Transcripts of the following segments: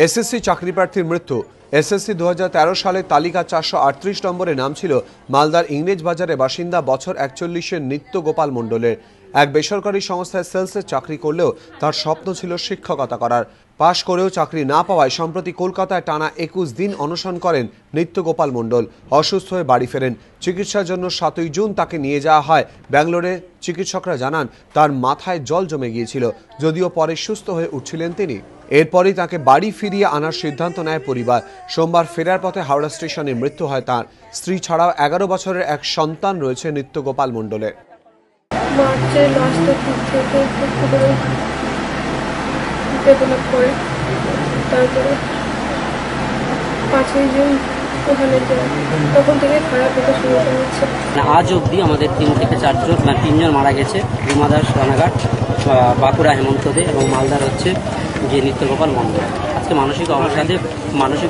SSC চাকরি প্রার্থীর মৃত্যু। এসএসসি 2013 সালে তালিকা 438 নম্বরে নাম ছিল মালদার ইংরেজ বাজারে বাসিন্দা বছর 41-এর নিত্য গোপাল মণ্ডলের। এক বেসরকারি সংস্থায় সেলসের চাকরি করলেও তার স্বপ্ন ছিল শিক্ষকতা করার। পাশ করেও চাকরি না পাওয়ায় সম্প্রতি কলকাতায় টানা 21 দিন অনশন করেন নিত্য গোপাল মণ্ডল। অসুস্থ হয়ে বাড়ি ফেরেন। চিকিৎসার জন্য 7ই জুন তাকে নিয়ে যাওয়া হয় ব্যাঙ্গালোরে। চিকিৎসকরা জানান তার মাথায় জল জমে গিয়েছিল, যদিও পরে সুস্থ হয়ে উঠছিলেন তিনি। এরপরই তাকে বাড়ি ফিরিয়ে আনার সিদ্ধান্ত নেয় পরিবার। সোমবার ফেরার পথে হাওড়া স্টেশনে মৃত্যু হয় তার। স্ত্রী ছাড়াও 11 বছরের এক সন্তান রয়েছে নিত্য গোপাল মণ্ডলের। মার্চের লাস্টের দিক থেকে একটু করে ডেভেলপ করে তারপরে 5ই জুন ওখানে যায়, তখন থেকে খারাপ হতে শুরু হয়েছে। আজ অবধি আমাদের 3 থেকে 4 জন 3 জন মারা গেছে। রুমা দাস রানাঘাট, বাঁকুড়া হেমন্ত দে এবং মালদার হচ্ছে যে নিত্য গোপাল মণ্ডল। আজকে মানসিক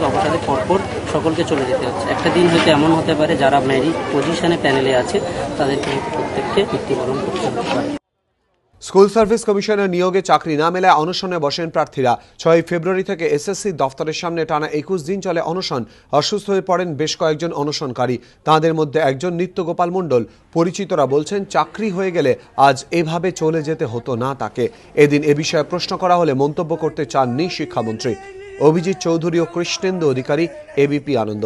অবসাদে পরপর সকলকে চলে যেতে হচ্ছে। একটা দিন হয়তো এমন হতে পারে যারা মেরিট পজিশনে প্যানেলে আছে তাদেরকে প্রত্যেককে মৃত্যুবরণ করতে হতে পারে। স্কুল সার্ভিস কমিশনের নিয়োগে চাকরি না মেলায় অনশনে বসেন প্রার্থীরা। 6 ফেব্রুয়ারি থেকে এসএসসি দফতরের সামনে টানা 21 দিন চলে অনশন। অসুস্থ হয়ে পড়েন বেশ কয়েকজন অনশনকারী, তাঁদের মধ্যে একজন নিত্য গোপাল মণ্ডল। পরিচিতরা বলছেন চাকরি হয়ে গেলে আজ এভাবে চলে যেতে হতো না তাকে। এদিন এ বিষয়ে প্রশ্ন করা হলে মন্তব্য করতে চাননি শিক্ষামন্ত্রী। অভিজিৎ চৌধুরী ও কৃষ্ণেন্দু অধিকারী, এবিপি আনন্দ।